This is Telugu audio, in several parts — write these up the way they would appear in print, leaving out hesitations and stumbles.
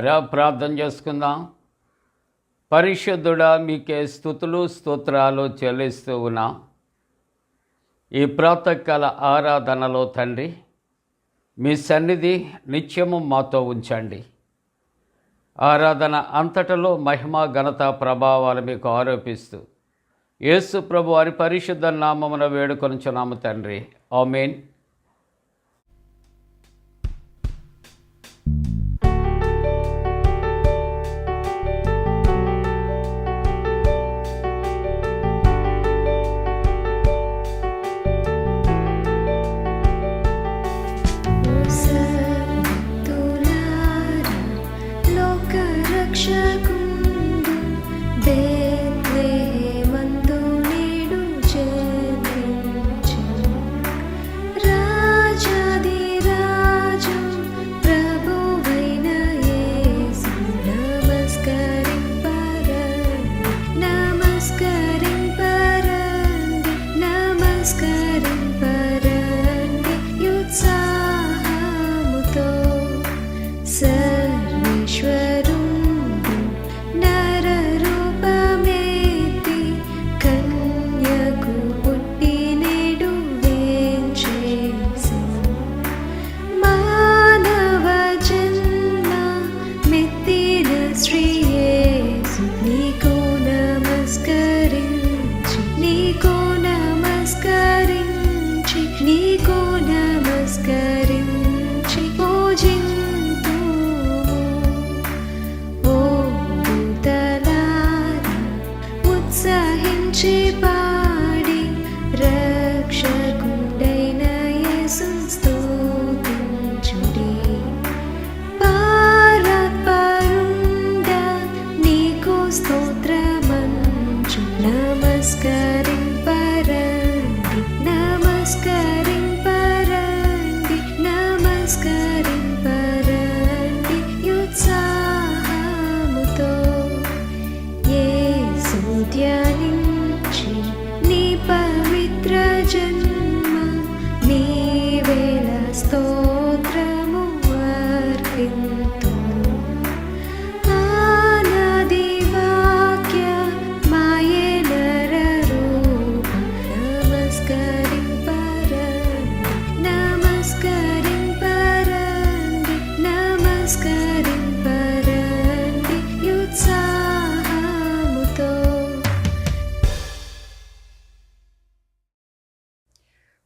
ప్రియులారా, ప్రార్థన చేసుకుందాం. పరిశుద్ధుడా, మీకే స్తుతులు స్తోత్రాలు చెల్లిస్తూ ఉన్నాం. ఈ ప్రాతకాల ఆరాధనలో తండ్రి, మీ సన్నిధి నిత్యము మాతో ఉంచండి. ఆరాధన అంతటలో మహిమ ఘనత ప్రభావాలు మీకు ఆరోపిస్తూ యేసు ప్రభు వారి పరిశుద్ధ నామమున వేడుకొనుచున్నాము తండ్రి. ఆమేన్.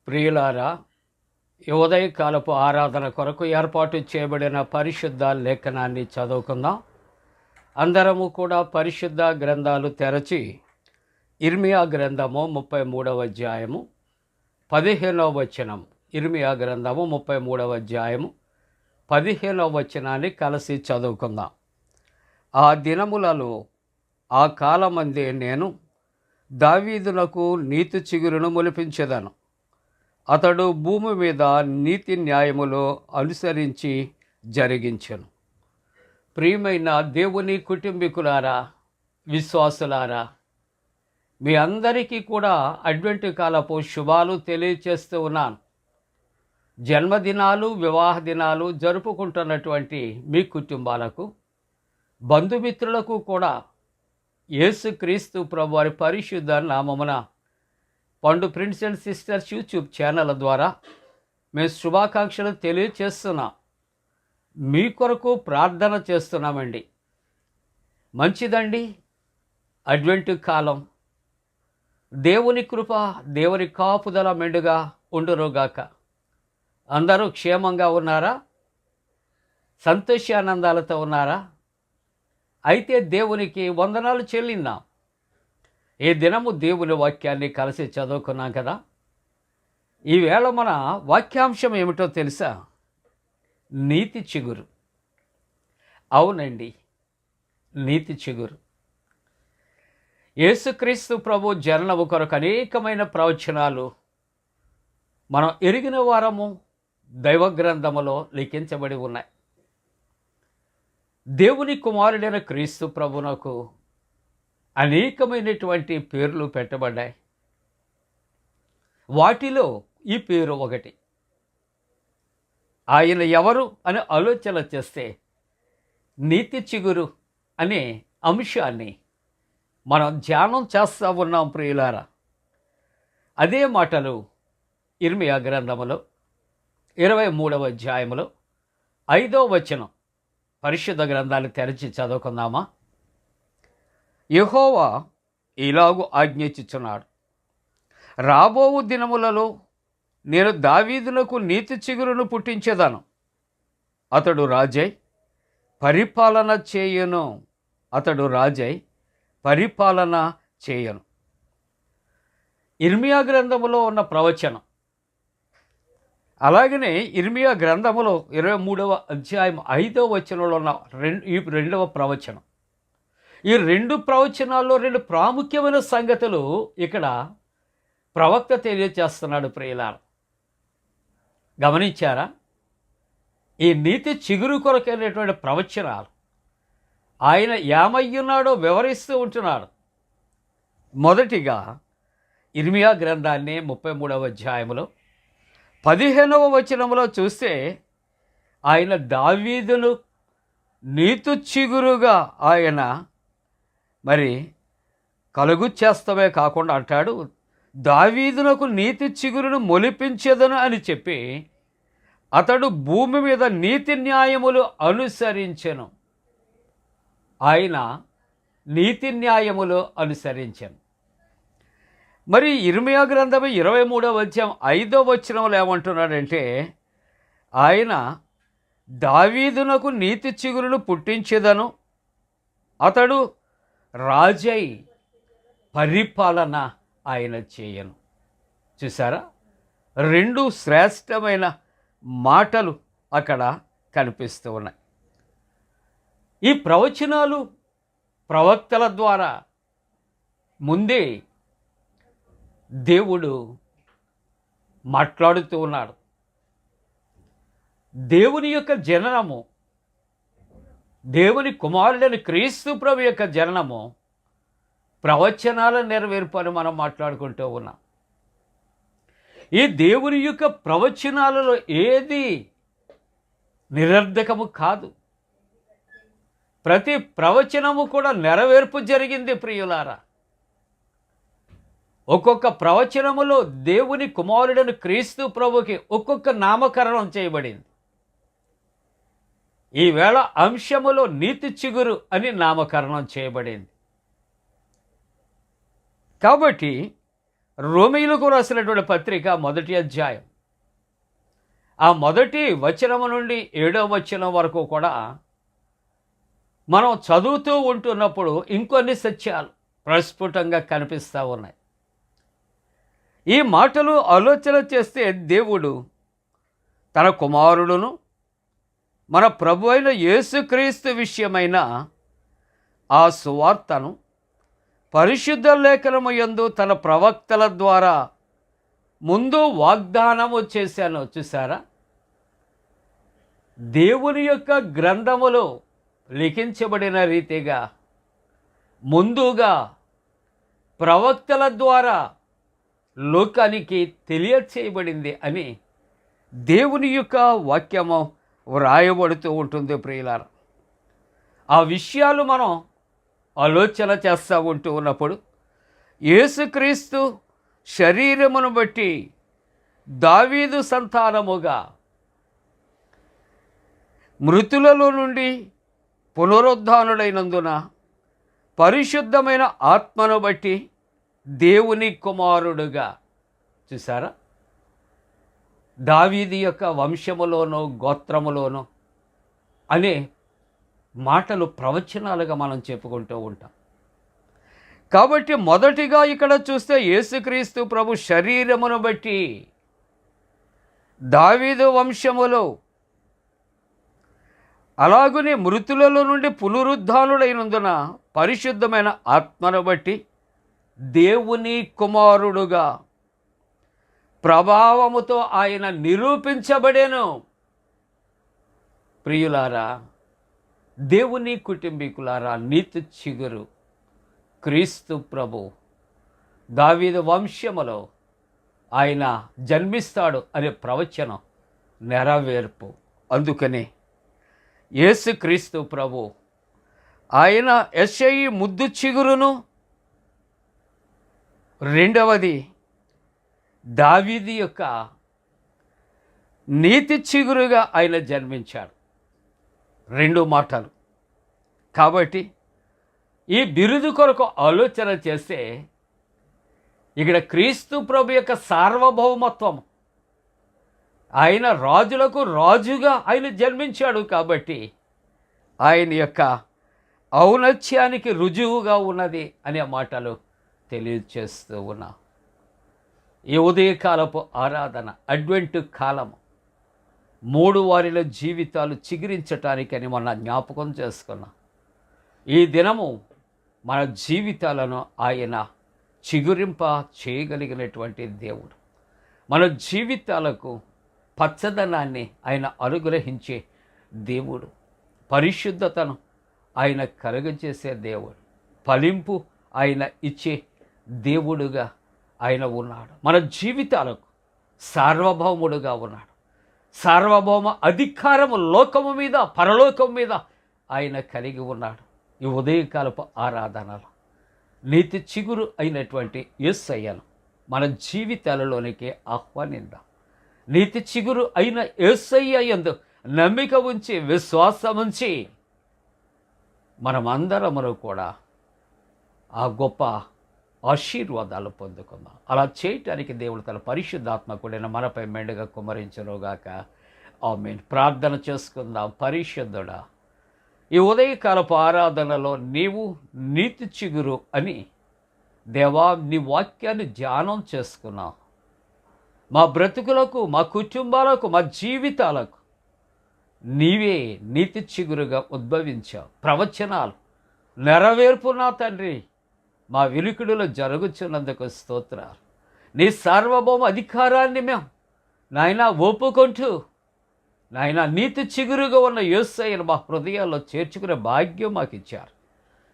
ప్రియులారా, ఈ ఉదయకాలపు ఆరాధన కొరకు ఏర్పాటు చేయబడిన పరిశుద్ధ లేఖనాన్ని చదువుకుందాం. అందరము కూడా పరిశుద్ధ గ్రంథాలు తెరచి ఇర్మియా గ్రంథము 33వ అధ్యాయము 15వ వచనం. ఇర్మియా గ్రంథము 33వ అధ్యాయము 15వ వచనాన్ని కలిసి చదువుకుందాం. ఆ దినములలో ఆ కాలమందే నేను దావీదునకు నీతి చిగురును మొలిపించెదను. అతడు భూమి మీద నీతి న్యాయములో అనుసరించి జరిగించెను. ప్రియమైన దేవుని కుటుంబీకులారా, విశ్వాసులారా, మీ అందరికీ కూడా అడ్వెంట్ కాలపు శుభాలు తెలియచేస్తూ ఉన్నాను. జన్మదినాలు, వివాహ దినాలు జరుపుకుంటున్నటువంటి మీ కుటుంబాలకు, బంధుమిత్రులకు కూడా యేసుక్రీస్తు ప్రభు వారి పరిశుద్ధ నామమున పండు prince and sisters YouTube channel ద్వారా మేము శుభాకాంక్షలు తెలియచేస్తున్నాం. మీ కొరకు ప్రార్థన చేస్తున్నామండి. మంచిదండి. అడ్వెంట్ కాలం దేవుని కృప, దేవుని కాపుదల మెండుగా ఉండునుగాక. అందరూ క్షేమంగా ఉన్నారా? సంతోషానందాలతో ఉన్నారా? అయితే దేవునికి వందనాలు చెల్లిందాం. ఈ దినము దేవుని వాక్యాన్ని కలిసి చదువుకున్నాం కదా. ఈవేళ మన వాక్యాంశం ఏమిటో తెలుసా? నీతి చిగురు. అవునండి, నీతి చిగురు. యేసుక్రీస్తు ప్రభు జననము కొరకు అనేకమైన ప్రవచనాలు మనం ఎరిగిన వారము దైవ గ్రంథములో లిఖించబడి ఉన్నాయి. దేవుని కుమారుడైన క్రీస్తు ప్రభునకు అనేకమైనటువంటి పేర్లు పెట్టబడ్డాయి. వాటిలో ఈ పేరు ఒకటి. ఆయన ఎవరు అని ఆలోచన చేస్తే నీతి చిగురు అనే అంశాన్ని మనం ధ్యానం చేస్తూ ఉన్నాం ప్రియులారా. అదే మాటలు ఇర్మియా గ్రంథములో 23వ అధ్యాయములో 5వ వచనం పరిశుద్ధ గ్రంథాలు తెరచి చదువుకుందామా? యెహోవా ఇలాగు ఆజ్ఞించుచున్నాడు, రాబోవు దినములలో నేను దావీదునకు నీతి చిగురును పుట్టించేదను, అతడు రాజై పరిపాలన చేయను. ఇర్మియా గ్రంథములో ఉన్న ప్రవచనం. అలాగనే ఇర్మియా గ్రంథములో 23వ అధ్యాయం 5వ వచనంలో ఉన్న రెండవ ప్రవచనం. ఈ రెండు ప్రవచనాల్లో రెండు ప్రాముఖ్యమైన సంగతులు ఇక్కడ ప్రవక్త తెలియచేస్తున్నాడు ప్రియులారా. గమనించారా? ఈ నీతి చిగురు కొరకైనటువంటి ప్రవచనాలు ఆయన ఏమయ్యున్నాడో వివరిస్తూ ఉంటున్నాడు. మొదటిగా ఇర్మియా గ్రంథాన్ని 33వ అధ్యాయంలో 15వ వచనంలో చూస్తే ఆయన దావీదును నీతి చిగురుగా ఆయన మరి కలుగు చేస్తమే కాకుండా అంటాడు, దావీదునకు నీతి చిగురును మొలిపించేదను అని చెప్పి అతడు భూమి మీద నీతి న్యాయములు అనుసరించెను. ఆయన నీతి న్యాయములు అనుసరించెను. మరి ఇర్మియా గ్రంథము 23వ అధ్యాయం 5వ వచనంలో ఏమంటున్నాడంటే, ఆయన దావీదునకు నీతి చిగురును పుట్టించేదను, అతడు రాజై పరిపాలన ఆయన చేయను. చూసారా? రెండు శ్రేష్టమైన మాటలు అక్కడ కనిపిస్తూ ఉన్నాయి. ఈ ప్రవచనాలు ప్రవక్తల ద్వారా ముందే దేవుడు మాట్లాడుతూ ఉన్నాడు. దేవుని యొక్క జననము, దేవుని కుమారుడైన క్రీస్తు ప్రభు యొక్క జననము ప్రవచనాల నెరవేర్పు అని మనం మాట్లాడుకుంటూ ఉన్నాం. ఈ దేవుని యొక్క ప్రవచనాలలో ఏది నిరర్ధకము కాదు. ప్రతి ప్రవచనము కూడా నెరవేర్పు జరిగింది ప్రియులారా. ఒక్కొక్క ప్రవచనములో దేవుని కుమారుడైన క్రీస్తు ప్రభుకి ఒక్కొక్క నామకరణం చేయబడింది. ఈవేళ అంశములో నీతి చిగురు అని నామకరణం చేయబడింది. కాబట్టి రోమీయులకు రాసినటువంటి పత్రిక 1వ అధ్యాయం ఆ 1వ వచనము నుండి 7వ వచనం వరకు కూడా మనం చదువుతూ ఉంటున్నప్పుడు ఇంకొన్ని సత్యాలు ప్రస్ఫుటంగా కనిపిస్తూ ఉన్నాయి. ఈ మాటలు ఆలోచన చేస్తే దేవుడు తన కుమారుడును మన ప్రభు అయిన యేసుక్రీస్తు విషయమైన ఆ సువార్తను పరిశుద్ధ లేఖనము యందు తన ప్రవక్తల ద్వారా ముందు వాగ్దానము చేశాను. చూసారా? దేవుని యొక్క గ్రంథములో లిఖించబడిన రీతిగా ముందుగా ప్రవక్తల ద్వారా లోకానికి తెలియచేయబడింది అని దేవుని యొక్క వాక్యము వ్రాయబడుతూ ఉంటుంది ప్రియులారా. ఆ విషయాలు మనం ఆలోచన చేస్తూ ఉంటూ ఉన్నప్పుడు యేసుక్రీస్తు శరీరమును బట్టి దావీదు సంతానముగా మృతులలో నుండి పునరుద్ధానుడైనందున పరిశుద్ధమైన ఆత్మను బట్టి దేవుని కుమారుడుగా, చూసారా, దావీదు యొక్క వంశములోనో గోత్రములోనో అనే మాటలు ప్రవచనాలుగా మనం చెప్పుకుంటూ ఉంటాం. కాబట్టి మొదటిగా ఇక్కడ చూస్తే యేసుక్రీస్తు ప్రభు శరీరమును బట్టి దావీదు వంశములో, అలాగనే మృతులలో నుండి పునరుద్ధానుడైనందున పరిశుద్ధమైన ఆత్మను బట్టి దేవుని కుమారుడుగా ప్రభావముతో ఆయన నిరూపించబడేను. ప్రియులారా, దేవుని కుటుంబీకులారా, నీతి చిగురు క్రీస్తు ప్రభు దావీదు వంశములో ఆయన జన్మిస్తాడు అనే ప్రవచనం నెరవేర్పు. అందుకనే యేసుక్రీస్తు ప్రభు ఆయన యెషయి ముద్దు చిగురును, రెండవది దావీదు యొక్క నీతి చిగురుగా ఆయన జన్మించాడు. 2 మాటలు. కాబట్టి ఈ బిరుదు కొరకు ఆలోచన చేస్తే ఇక్కడ క్రీస్తు ప్రభు యొక్క సార్వభౌమత్వం, ఆయన రాజులకు రాజుగా ఆయన జన్మించాడు కాబట్టి ఆయన యొక్క ఔన్నత్యానికి రుజువుగా ఉన్నది అనే మాటలు తెలియజేస్తూ ఉన్నా. ఈ ఉదయకాలపు ఆరాధన అడ్వెంట్ కాలము 3 వారిల జీవితాలు చిగురించటానికని మొన్న జ్ఞాపకం చేసుకున్నా. ఈ దినము మన జీవితాలను ఆయన చిగురింప చేయగలిగినటువంటి దేవుడు. మన జీవితాలకు పచ్చదనాన్ని ఆయన అనుగ్రహించే దేవుడు. పరిశుద్ధతను ఆయన కలుగజేసే దేవుడు. ఫలింపు ఆయన ఇచ్చే దేవుడుగా ఆయన ఉన్నాడు. మన జీవితాలకు సార్వభౌముడుగా ఉన్నాడు. సార్వభౌమ అధికారము లోకము మీద, పరలోకం మీద ఆయన కలిగి ఉన్నాడు. ఈ ఉదయకాలపు ఆరాధనలో నీతి చిగురు అయినటువంటి యేసయ్యను మన జీవితాలలోనికి ఆహ్వానిద్దాం. నీతి చిగురు అయిన యేసయ్య యందు నమ్మిక ఉంచి, విశ్వాసం ఉంచి మనమందరమును కూడా ఆ గొప్ప ఆశీర్వాదాలు పొందుకుందాం. అలా చేయటానికి దేవుడు తన పరిశుద్ధాత్మ కూడిన మనపై మెండుగా కుమ్మరించునుగాక. ఆమేన్. ప్రార్థన చేసుకుందాం. పరిశుద్ధుడా, ఈ ఉదయకాలపు ఆరాధనలో నీవు నీతి చిగురు అని దేవా నీ వాక్యాన్ని ధ్యానం చేసుకున్నావు. మా బ్రతుకులకు, మా కుటుంబాలకు, మా జీవితాలకు నీవే నీతి చిగురుగా ఉద్భవించావు. ప్రవచనాలు నెరవేర్పు నా తండ్రి మా వినికిడిలో జరుగుతున్నందుకు స్తోత్రాలు. నీ సార్వభౌమ అధికారాన్ని మేము నాయనా ఒప్పుకుంటూ నాయనా నీతి చిగురుగా ఉన్న యేసయ్యను మా హృదయాల్లో చేర్చుకునే భాగ్యం మాకు ఇచ్చారు.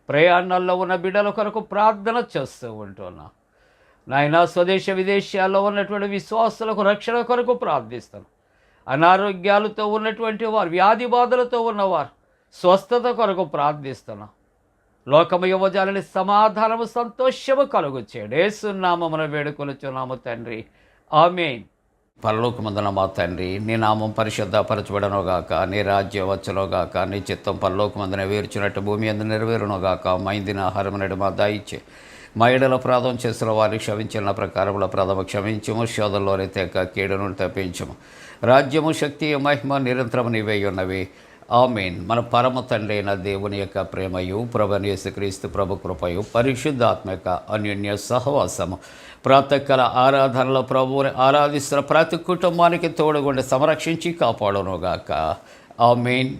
ప్రయాణాల్లో ఉన్న బిడ్డల కొరకు ప్రార్థన చేస్తూ ఉంటున్నా నాయనా. స్వదేశ విదేశాల్లో ఉన్నటువంటి విశ్వాసులకు రక్షణ కొరకు ప్రార్థిస్తాను. అనారోగ్యాలతో ఉన్నటువంటి వారు, వ్యాధి బాధలతో ఉన్నవారు స్వస్థత కొరకు ప్రార్థిస్తున్నాం. లోకము యువజాలని సమాధానము, సంతోషము కలుగు చేయడు. యేసు నామమున వేడుకొనుచున్నాము తండ్రి. ఆమేన్. పరలోకమందున మా తండ్రి, నీ నామం పరిశుద్ధపరచబడనుగాక, నీ రాజ్యం వచ్చునుగాక, నీ చిత్తం పరలోకమందున వేర్చినట్టు భూమి అందు నెరవేరునుగాక. మా ఇందిన ఆహారం నేడు మా దయచే, మా ఎడల అపరాధం చేసిన వారికి క్షమించిన ప్రకారముల అపరాధము క్షమించము, శోధంలోని తెక కీడును తప్పించము. రాజ్యము, శక్తి, మహిమ నిరంతరము నీవే ఉన్నవి. ఆమేన్. మన పరమ తండ్రి అయిన దేవుని యొక్క ప్రేమయు, ప్రభువైన యేసుక్రీస్తు ప్రభు కృపయు, పరిశుద్ధాత్మ యొక్క అన్యోన్య సహవాసము ప్రాతకాల ఆరాధనలో ప్రభువుని ఆరాధిస్తున్న ప్రతి కుటుంబానికి తోడుగుండి సంరక్షించి కాపాడునుగాక. ఆమేన్.